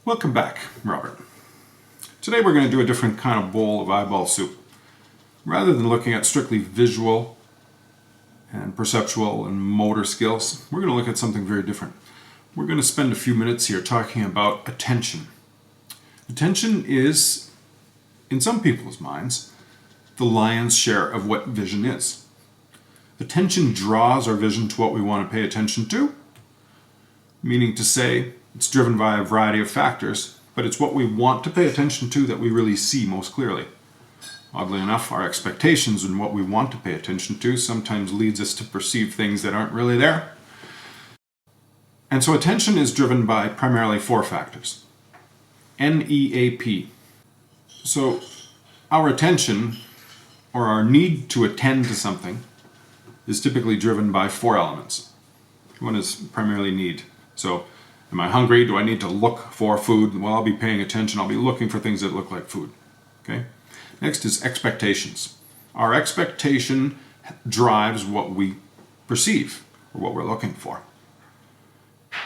Welcome back, Robert. Today we're going to do a different kind of bowl of eyeball soup. Rather than looking at strictly visual and perceptual and motor skills, we're going to look at something very different. We're going to spend a few minutes here talking about attention. Attention is, in some people's minds, the lion's share of what vision is. Attention draws our vision to what we want to pay attention to, meaning to say it's driven by a variety of factors, but it's what we want to pay attention to that we really see most clearly. Oddly enough, our expectations and what we want to pay attention to sometimes leads us to perceive things that aren't really there. And so attention is driven by primarily four factors. NEAP. So our attention, or our need to attend to something, is typically driven by four elements. One is primarily need. So, am I hungry? Do I need to look for food? Well, I'll be paying attention. I'll be looking for things that look like food. Okay? Next is expectations. Our expectation drives what we perceive, or what we're looking for.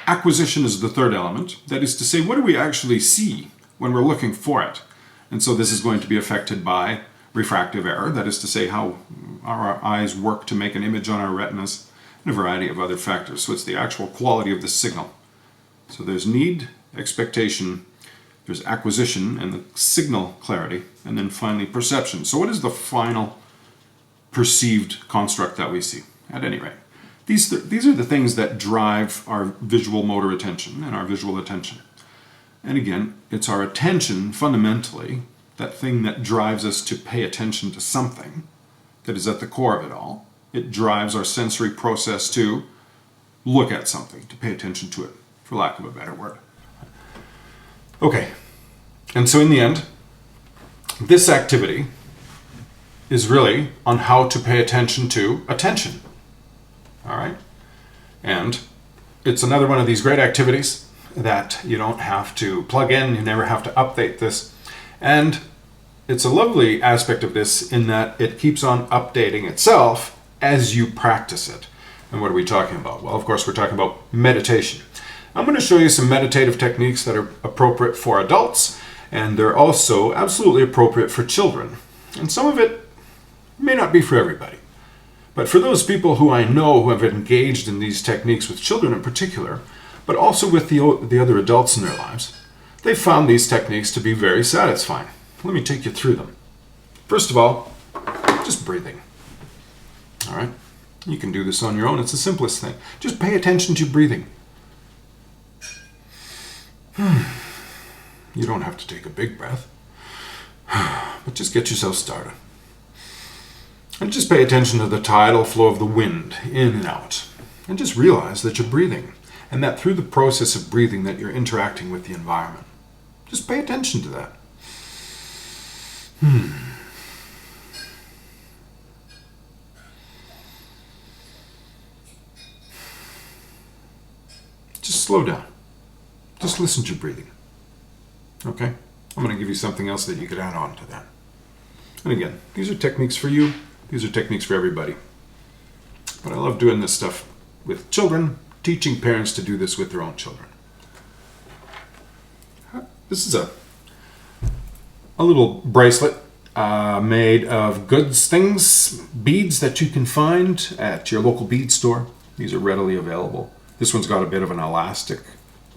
Acquisition is the third element. That is to say, what do we actually see when we're looking for it? And so this is going to be affected by refractive error. That is to say, how our eyes work to make an image on our retinas, and a variety of other factors. So it's the actual quality of the signal. So there's need, expectation, there's acquisition, and the signal clarity, and then finally perception. So what is the final perceived construct that we see? At any rate, these are the things that drive our visual motor attention and our visual attention. And again, it's our attention, fundamentally, that thing that drives us to pay attention to something, that is at the core of it all. It drives our sensory process to look at something, to pay attention to it, for lack of a better word. Okay, and so in the end, this activity is really on how to pay attention to attention. All right? And it's another one of these great activities that you don't have to plug in, you never have to update this. And it's a lovely aspect of this in that it keeps on updating itself as you practice it. And what are we talking about? Well, of course, we're talking about meditation. I'm going to show you some meditative techniques that are appropriate for adults, and they're also absolutely appropriate for children. And some of it may not be for everybody. But for those people who I know who have engaged in these techniques with children in particular, but also with the other adults in their lives, they've found these techniques to be very satisfying. Let me take you through them. First of all, just breathing. All right? You can do this on your own. It's the simplest thing. Just pay attention to breathing. You don't have to take a big breath, but just get yourself started. And just pay attention to the tidal flow of the wind in and out. And just realize that you're breathing, and that through the process of breathing that you're interacting with the environment. Just pay attention to that. Just slow down. Just listen to your breathing. Okay? I'm going to give you something else that you could add on to that. And again, these are techniques for you. These are techniques for everybody. But I love doing this stuff with children, teaching parents to do this with their own children. This is a little bracelet made of goods, things, beads that you can find at your local bead store. These are readily available. This one's got a bit of an elastic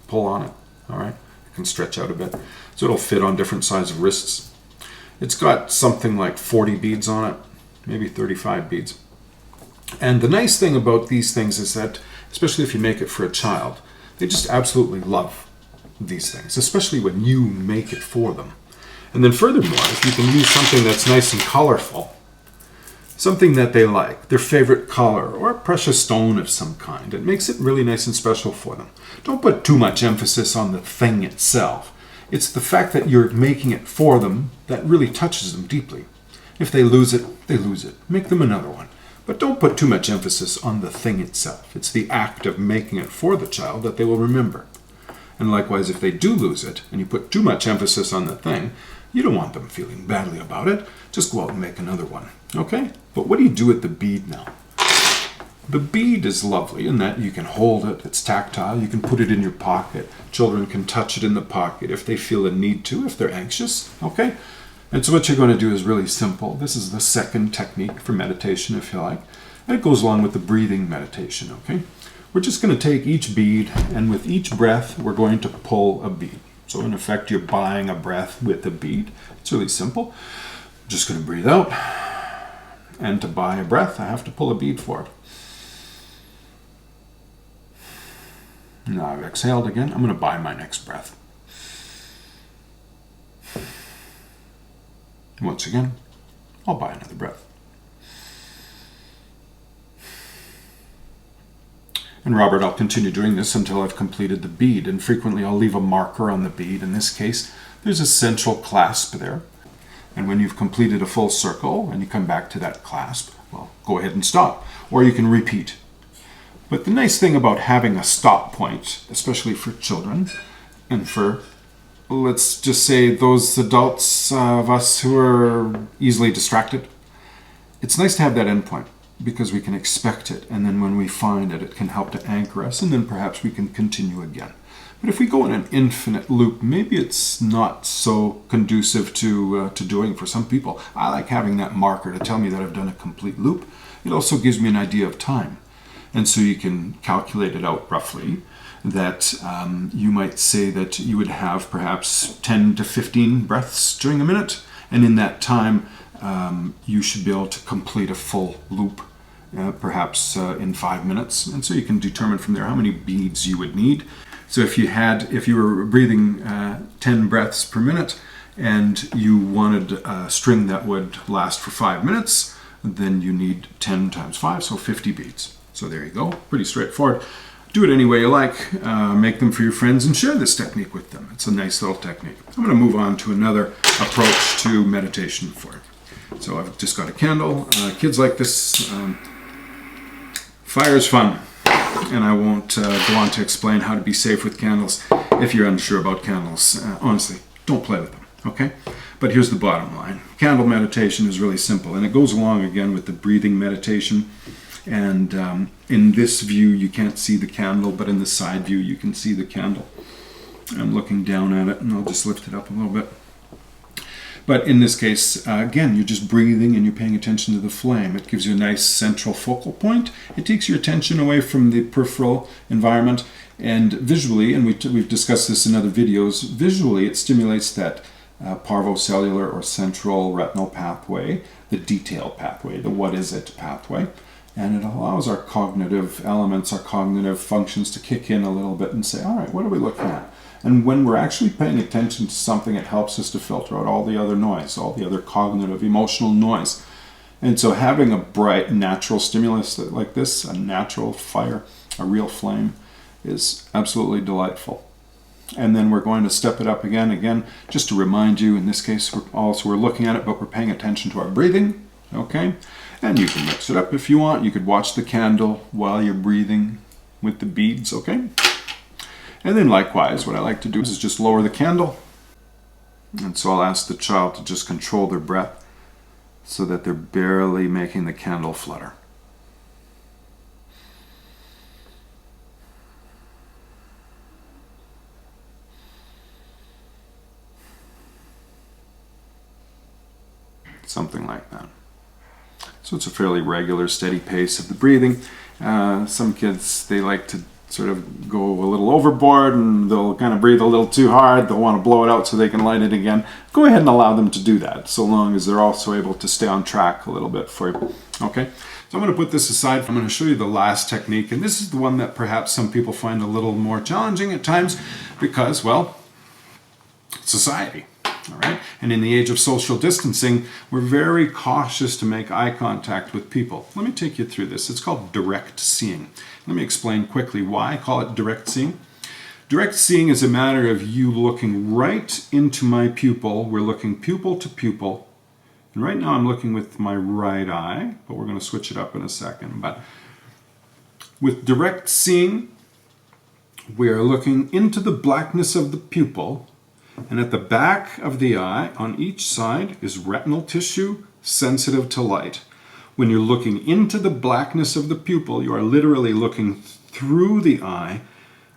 pull on it. All right, it can stretch out a bit, so it'll fit on different size of wrists. It's got something like 40 beads on it, maybe 35 beads. And the nice thing about these things is that, especially if you make it for a child, they just absolutely love these things, especially when you make it for them. And then furthermore, if you can use something that's nice and colorful, something that they like, their favorite color, or a precious stone of some kind, it makes it really nice and special for them. Don't put too much emphasis on the thing itself. It's the fact that you're making it for them that really touches them deeply. If they lose it, they lose it. Make them another one. But don't put too much emphasis on the thing itself. It's the act of making it for the child that they will remember. And likewise, if they do lose it, and you put too much emphasis on the thing, you don't want them feeling badly about it. Just go out and make another one, okay? But what do you do with the bead now? The bead is lovely in that you can hold it, it's tactile, you can put it in your pocket. Children can touch it in the pocket if they feel a need to, if they're anxious, okay? And so what you're going to do is really simple. This is the second technique for meditation, if you like. And it goes along with the breathing meditation, okay? We're just going to take each bead, and with each breath, we're going to pull a bead. So in effect, you're buying a breath with a bead. It's really simple. I'm just going to breathe out. And to buy a breath, I have to pull a bead for it. Now I've exhaled again. I'm going to buy my next breath. Once again, I'll buy another breath. And Robert, I'll continue doing this until I've completed the bead, and frequently I'll leave a marker on the bead. In this case, there's a central clasp there. And when you've completed a full circle and you come back to that clasp, well, go ahead and stop, or you can repeat. But the nice thing about having a stop point, especially for children and for, let's just say, those adults of us who are easily distracted, it's nice to have that endpoint because we can expect it, and then when we find it, it can help to anchor us, and then perhaps we can continue again. But if we go in an infinite loop, maybe it's not so conducive to doing for some people. I like having that marker to tell me that I've done a complete loop. It also gives me an idea of time. And so you can calculate it out roughly, that you might say that you would have perhaps 10 to 15 breaths during a minute. And in that time, you should be able to complete a full loop, perhaps in 5 minutes. And so you can determine from there how many beads you would need. So if you were breathing 10 breaths per minute and you wanted a string that would last for 5 minutes, then you need 10 times 5, so 50 beads. So there you go, pretty straightforward. Do it any way you like, make them for your friends and share this technique with them. It's a nice little technique. I'm going to move on to another approach to meditation for it. So I've just got a candle. Kids like this. Fire is fun. And I won't go on to explain how to be safe with candles if you're unsure about candles. Honestly, don't play with them, okay? But here's the bottom line. Candle meditation is really simple, and it goes along again with the breathing meditation. And in this view, you can't see the candle, but in the side view, you can see the candle. I'm looking down at it, and I'll just lift it up a little bit. But in this case, again, you're just breathing and you're paying attention to the flame. It gives you a nice central focal point. It takes your attention away from the peripheral environment, and visually, and we've discussed this in other videos, visually it stimulates that parvocellular or central retinal pathway, the detail pathway, the what is it pathway. And it allows our cognitive elements, our cognitive functions to kick in a little bit and say, all right, what are we looking at? And when we're actually paying attention to something, it helps us to filter out all the other noise, all the other cognitive, emotional noise. And so having a bright, natural stimulus like this, a natural fire, a real flame, is absolutely delightful. And then we're going to step it up again, just to remind you, in this case, we're looking at it, but we're paying attention to our breathing, okay? And you can mix it up if you want. You could watch the candle while you're breathing with the beads, okay? And then likewise, what I like to do is just lower the candle. And so I'll ask the child to just control their breath so that they're barely making the candle flutter. Something like that. So it's a fairly regular, steady pace of the breathing. Some kids, they like to sort of go a little overboard and they'll kind of breathe a little too hard. They'll want to blow it out so they can light it again. Go ahead and allow them to do that, so long as they're also able to stay on track a little bit for you. Okay, so I'm going to put this aside. I'm going to show you the last technique, and this is the one that perhaps some people find a little more challenging at times because, well, society. All right? And in the age of social distancing, we're very cautious to make eye contact with people. Let me take you through this. It's called direct seeing. Let me explain quickly why I call it direct seeing. Direct seeing is a matter of you looking right into my pupil. We're looking pupil to pupil. And right now I'm looking with my right eye, but we're going to switch it up in a second. But with direct seeing, we are looking into the blackness of the pupil. And at the back of the eye, on each side, is retinal tissue sensitive to light. When you're looking into the blackness of the pupil, you are literally looking through the eye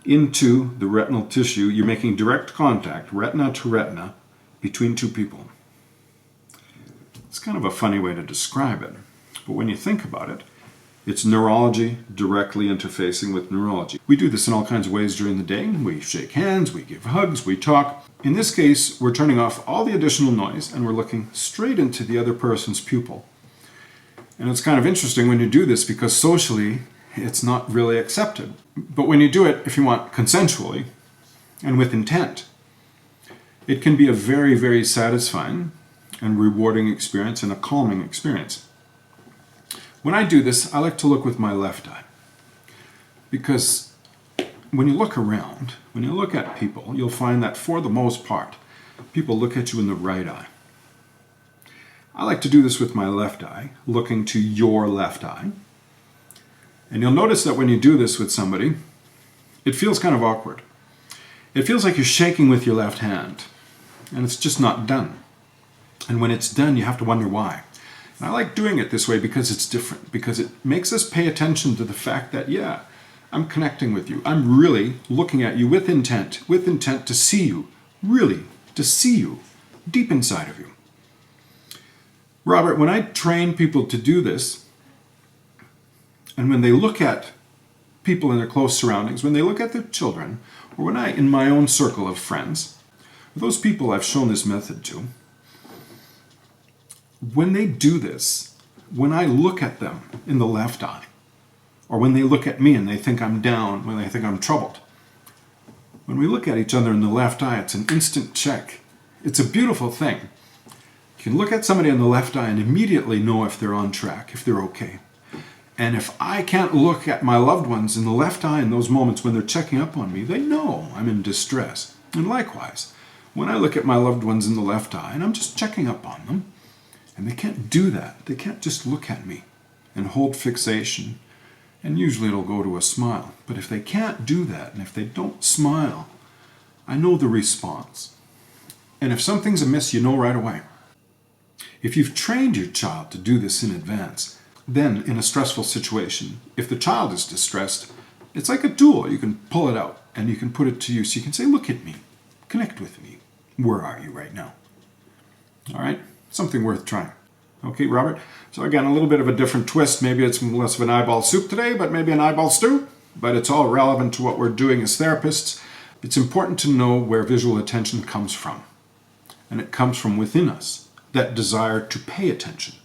into the retinal tissue. You're making direct contact, retina to retina, between two people. It's kind of a funny way to describe it, but when you think about it, it's neurology directly interfacing with neurology. We do this in all kinds of ways during the day. We shake hands, we give hugs, we talk. In this case, we're turning off all the additional noise and we're looking straight into the other person's pupil. And it's kind of interesting when you do this because socially, it's not really accepted. But when you do it, if you want, consensually and with intent, it can be a very, very satisfying and rewarding experience and a calming experience. When I do this, I like to look with my left eye. Because when you look around, when you look at people, you'll find that for the most part, people look at you in the right eye. I like to do this with my left eye, looking to your left eye. And you'll notice that when you do this with somebody, it feels kind of awkward. It feels like you're shaking with your left hand, and it's just not done. And when it's done, you have to wonder why. And I like doing it this way because it's different, because it makes us pay attention to the fact that, yeah, I'm connecting with you. I'm really looking at you with intent to see you, really, to see you deep inside of you. Robert, when I train people to do this, and when they look at people in their close surroundings, when they look at their children, or when in my own circle of friends, those people I've shown this method to, when they do this, when I look at them in the left eye, or when they look at me and they think I'm down, when they think I'm troubled, when we look at each other in the left eye, it's an instant check. It's a beautiful thing. You can look at somebody in the left eye and immediately know if they're on track, if they're okay. And if I can't look at my loved ones in the left eye in those moments when they're checking up on me, they know I'm in distress. And likewise, when I look at my loved ones in the left eye and I'm just checking up on them, and they can't do that. They can't just look at me and hold fixation. And usually it'll go to a smile. But if they can't do that, and if they don't smile, I know the response. And if something's amiss, you know right away. If you've trained your child to do this in advance, then in a stressful situation, if the child is distressed, it's like a tool. You can pull it out and you can put it to use. You can say, look at me, connect with me. Where are you right now? All right? Something worth trying. Okay, Robert? So again, a little bit of a different twist. Maybe it's less of an eyeball soup today, but maybe an eyeball stew. But it's all relevant to what we're doing as therapists. It's important to know where visual attention comes from. And it comes from within us. That desire to pay attention.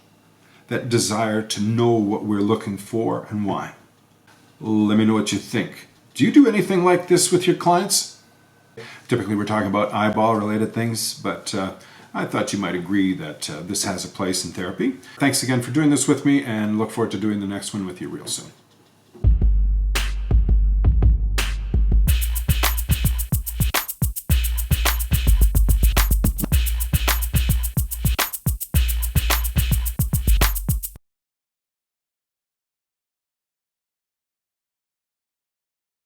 That desire to know what we're looking for and why. Let me know what you think. Do you do anything like this with your clients? Typically we're talking about eyeball-related things, but I thought you might agree that this has a place in therapy. Thanks again for doing this with me, and look forward to doing the next one with you real soon.